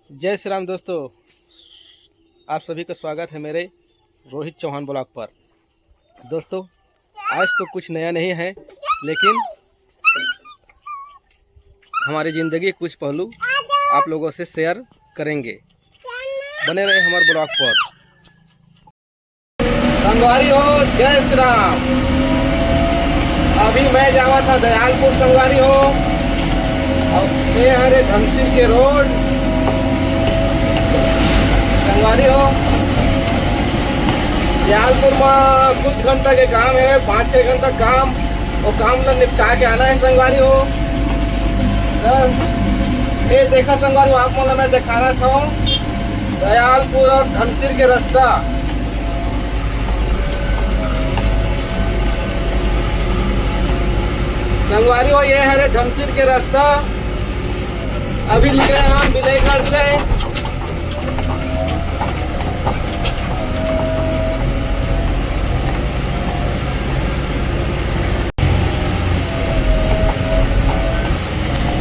जय श्री राम दोस्तों, आप सभी का स्वागत है मेरे रोहित चौहान ब्लॉग पर। दोस्तों, आज तो कुछ नया नहीं है, लेकिन हमारी ज़िंदगी के कुछ पहलू आप लोगों से शेयर करेंगे। बने रहे हमारे ब्लॉग पर। संगवारी हो, जय श्री राम। अभी मैं जावा था दयालपुर संगवारी हो, और ये हरे धमसिर के रोड संगवारी हो। दयालपुर में कुछ घंटा के काम है, 5-6 घंटा काम, वो काम ला निपटा के आना है संगवारी हो। ये देखा संगवारी हो, आप मतलब मैं दिखाना था दयालपुर और धमसिर के रास्ता। संगवारी हो, ये है धमसिर के रास्ता। अभी निकले हम विजयगढ़ से।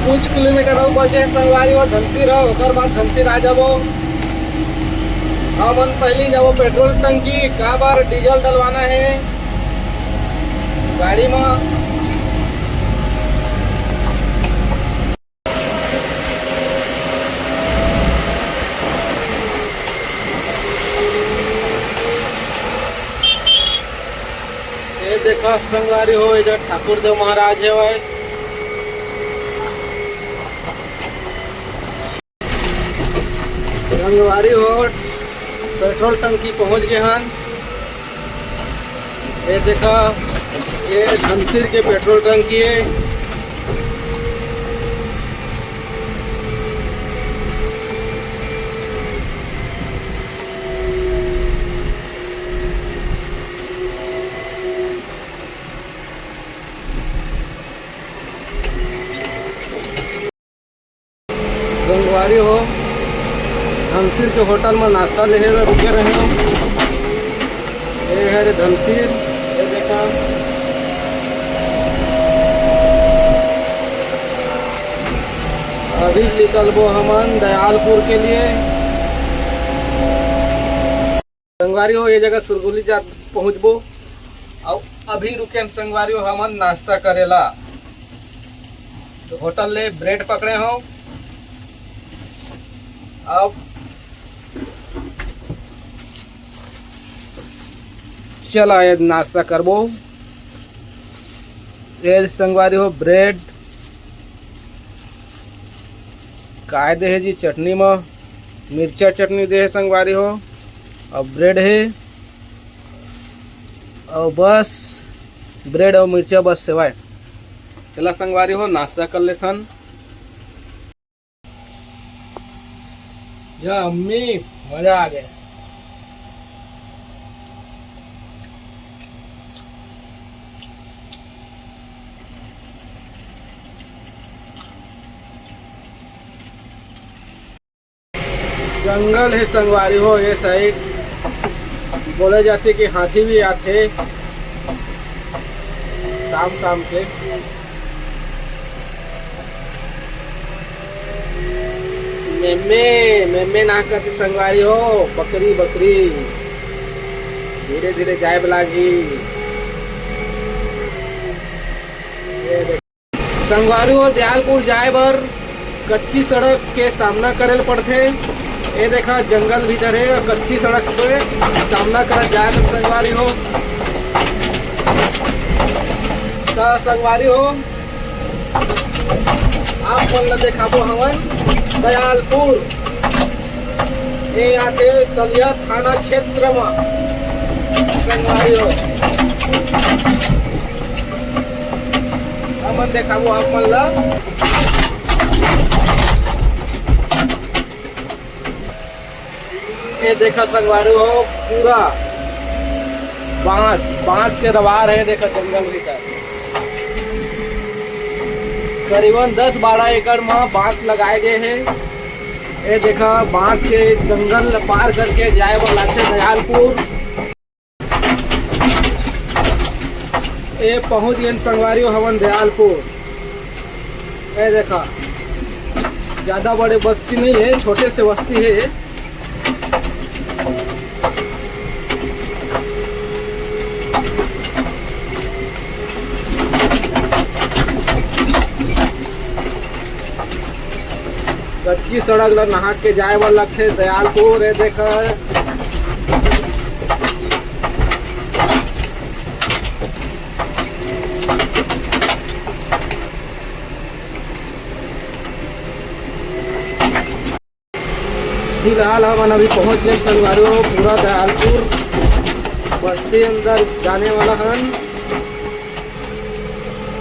कुछ किलोमीटर और बचे संगवारी हो धमसिर हो, ओकर बाद धमसिर आ जाबो। हम पहले जाबो पेट्रोल टंकी, का बार डीजल डलवाना है गाड़ी में। ये देखा संगवारी हो, इधर ठाकुर देव महाराज है भाई। संगवारी हो, पेट्रोल टंकी पहुंच गए हन। ये देखा, ये धमसिर के पेट्रोल टंकी है। संगवारी हो, धमसिर के होटल में नाश्ता ले रुके रहे हो। ये है धमसिर, ये देखा। अभी निकलबो हमन दयालपुर के लिए। संगवारी हो, ये जगह सुरगुली जा पहुँचबो। और अभी रुके संगवारी हो हमन नाश्ता करेला। तो होटल ले ब्रेड पकड़े हो। अब चला ये नाश्ता करबो। ये संगवारी हो ब्रेड काय दे है जी, चटनी में मिर्चा चटनी दे है संगवारी हो, और ब्रेड है, और बस ब्रेड और मिर्चा बस सेवाए। चला संगवारी हो नाश्ता कर लेथन। या अम्मी, मजा आ गया। जंगल है संगवारी हो, ये साइड बोले जाते कि हाथी भी आते शाम शाम के। मेमे ना करती संगवारी हो, बकरी बकरी धीरे धीरे जाए लागी। संगवारी हो, दयालपुर जाए बर कच्ची सड़क के सामना करे पड़ते। ये देखा जंगल भीतर है, कच्ची सड़क पे सामना कर जाए संगवारी हो। तो संगवारी हो, आप मन देखाबो हमन दयालपुर। ये आते सलिया थाना क्षेत्र में संगवारी हो। हमन देखाबो आप मन ला। ये देखा संगवारी हो, पूरा बांस के रवार है। देखा जंगल भीतर करीबन 10-12 एकड़ में बांस लगाए गए हैं। ये देखा बांस के जंगल पार करके जाए वाला थे दयालपुर। ये पहुंच गए संगवारी हो हमन दयालपुर। ये देखा ज़्यादा बड़े बस्ती नहीं है, छोटे से बस्ती है। कच्ची सड़क ला नहा के जाए वाला लगथे दयालपुर। ये देखा फिलहाल हम अभी पहुंच गए संगवारी हो पूरा दयालपुर बस्ती अंदर जाने वाला हन।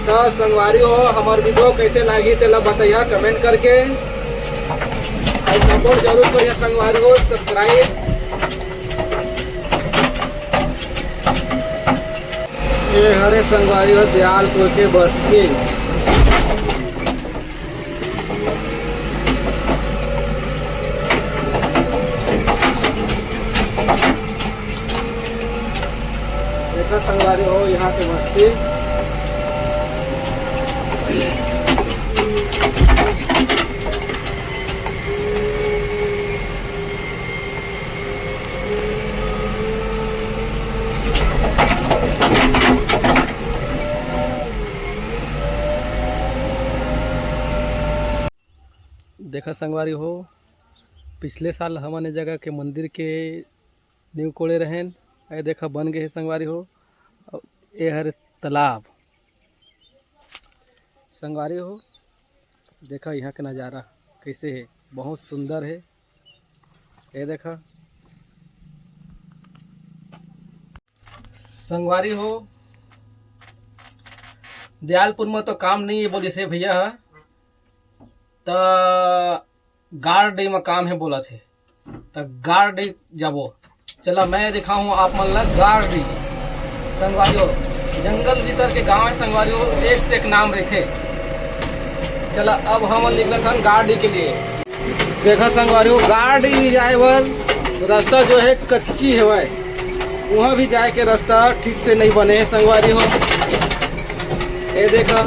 तो संगवारी हो हमार वीडियो कैसे लगी तेला बताइए कमेंट करके, और सपोर्ट जरूर करिए संगवारी हो, सब्सक्राइब। ये हरे संगवारी हो दयालपुर के बस्ती। देखा संगवारी हो यहाँ के बस्ती। देखा संगवारी हो पिछले साल हमने जगह के मंदिर के नींव कोड़े रहें, ये देखा बन गए संगवारी हो। ये हर तालाब संगवारी हो, देखा यहाँ का नज़ारा कैसे है, बहुत सुंदर है। ये देखा संगवारी हो दयालपुर में तो काम नहीं है बोले से भैया, तो गार्ड में काम है बोला थे, तो गार्ड जाबो। चला मैं दिखाऊँ आप मन ला गार्ड संगवारी हो। जंगल भीतर के गांव है संगवारी हो, एक से एक नाम रहे थे। चला अब हम निकला था गार्ड के लिए। देखा संगवारी हो गार्ड भी जाए बर रास्ता जो है कच्ची है, वहाँ भी जाए के रास्ता ठीक से नहीं बने हैं संगवारी हो। ये देखा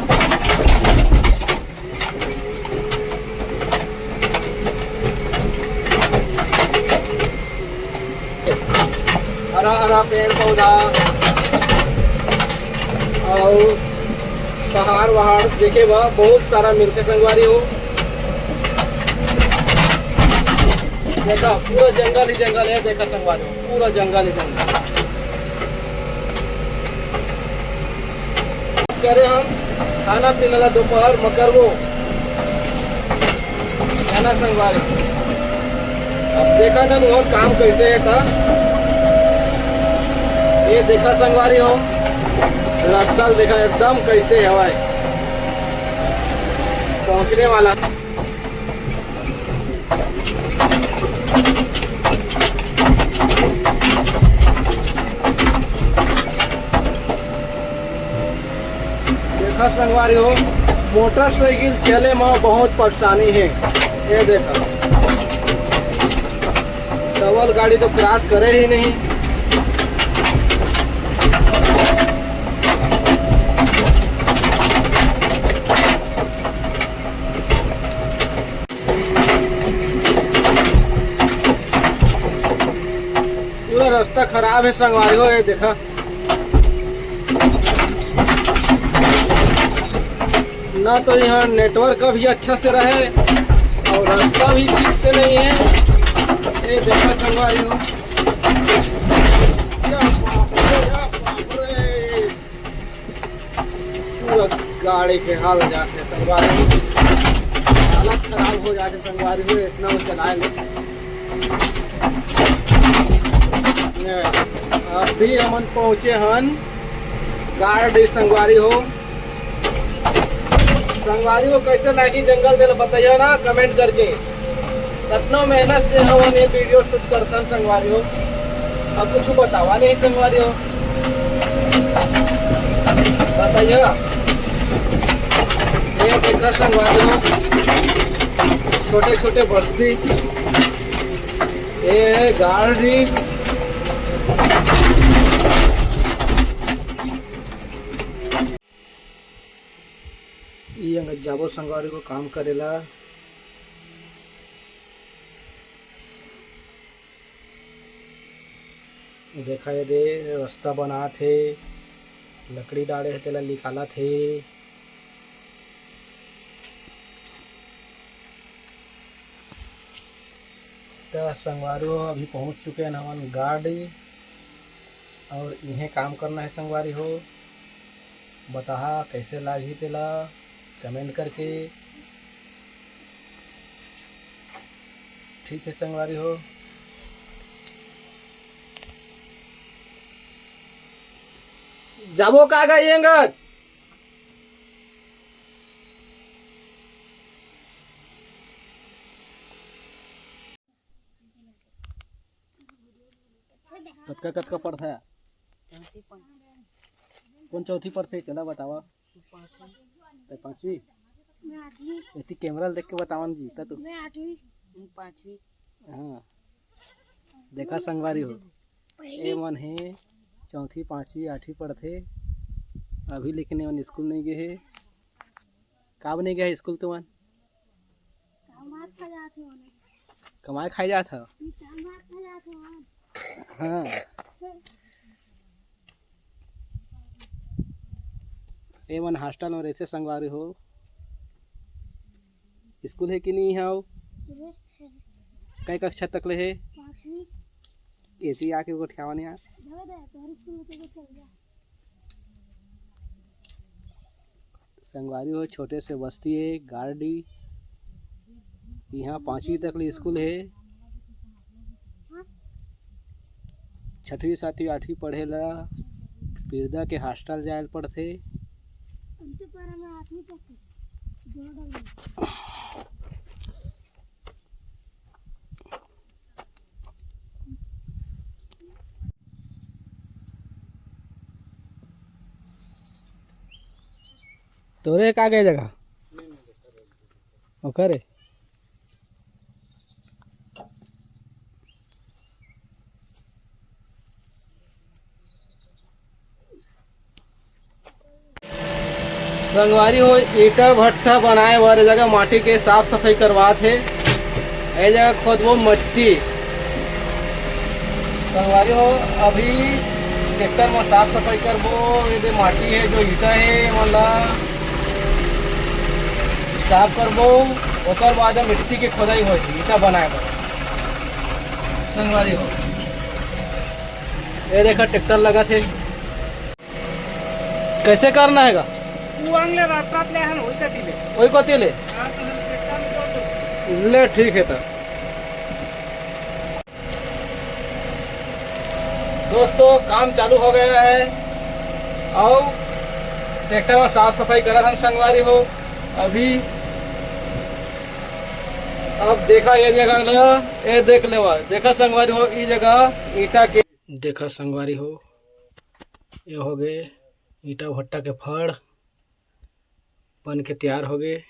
हरा हरा पेड़ पौधा और पहाड़ वहाड़ देखे बा बहुत सारा मिलते संगवारी हो। देखा पूरा जंगल ही जंगल है, देखा संगवारी हो पूरा जंगल ही जंगल। करे हम खाना पीने ला दोपहर मकरबो खाना संगवारी। अब देखा था वहाँ काम कैसे है था। ये देखा संगवारी हो रास्ता देखा एकदम कैसे हवाए पहुंचने वाला। देखा संगवारी हो मोटरसाइकिल चले में बहुत परेशानी है। ये देखा डबल गाड़ी तो क्रॉस करे ही नहीं। पूरा रास्ता खराब है संगवारी हो। ये देखा ना तो यहाँ नेटवर्क का भी अच्छा से रहे और रास्ता भी ठीक से नहीं है। ये देखा संगवारी हो पूरा गाड़ी के हाल जाते संगवारी हो, हालत खराब हो जाते संगवारी हो इतना वो चलाए ले। अभी हम पहुँचे हन गार्ड संगवारी हो। संगवारी हो कैसे लगी जंगल दिल बताइए ना कमेंट करके। कितना मेहनत से हम ये वीडियो शूट करते संगवारी हो, अब कुछ बतावा नहीं संगवारी हो बताइएगा। ये देखा संगवारी हो छोटे छोटे बस्ती, ये गाड़ी ये जाबो संगवारी को काम करेला। देखा ये दे रास्ता बना थे, लकड़ी डाले थे, तेला निकाला थे। तो संगवारी हो अभी पहुंच चुके हैं हमारे गाड़ी, और इन्हें काम करना है संगवारी हो। बता कैसे लागी तेला कमेंट करके। ठीक है संगवारी हो। जाबो का गएंगे कतका कतका पड़ता है? कौन चौथी पढ़ते चला बतावा। पांचवी इतनी कैमरा देख के बतावन जीता तू। पांचवी। हाँ देखा संगवारी हो, ए मन है चौथी पांचवी आठवीं पढ़ते अभी, लेकिन मन स्कूल नहीं गए है। कब नहीं गया स्कूल तो मन कमाए खाई जात है। हाँ ए मन हॉस्टल में रहते संगवारी हो। स्कूल है कि नहीं है? कई कक्षा तक ले है? ऐसी आके गोठियावन यार। संगवारी हो छोटे से बस्ती है गार्डी, यहाँ पांचवी तक ले स्कूल है। छठवीं सातवीं आठवीं पढ़ेला बिरदा के हॉस्टल जाए पड़थे। तोरे का गए जगह ओकरे संगवारी हो ईटा भट्टा बनाए वाले जगह माटी के साफ सफाई करवा थे। ये जगह खोदबो मट्टी संगवारी हो। अभी ट्रैक्टर में साफ सफाई करबो। ये माटी है जो ईटा है मतलब साफ करबो, ओकर बाद मिट्टी के खोदाई हो ईटा बनाए बर संगवारी हो। ये देखा ट्रैक्टर लगा थे, कैसे करना है? वही को ले ले ठीक है। तो दोस्तों काम चालू हो गया है और ट्रैक्टर में साफ सफाई करा था संगवारी हो। अभी अब देखा ये जगह ना, ये देख ले देखा संगवारी हो ये जगह ईटा के देखा संगवारी हो। ये हो गए ईटा भट्टा के फड़ बन के तैयार हो गए।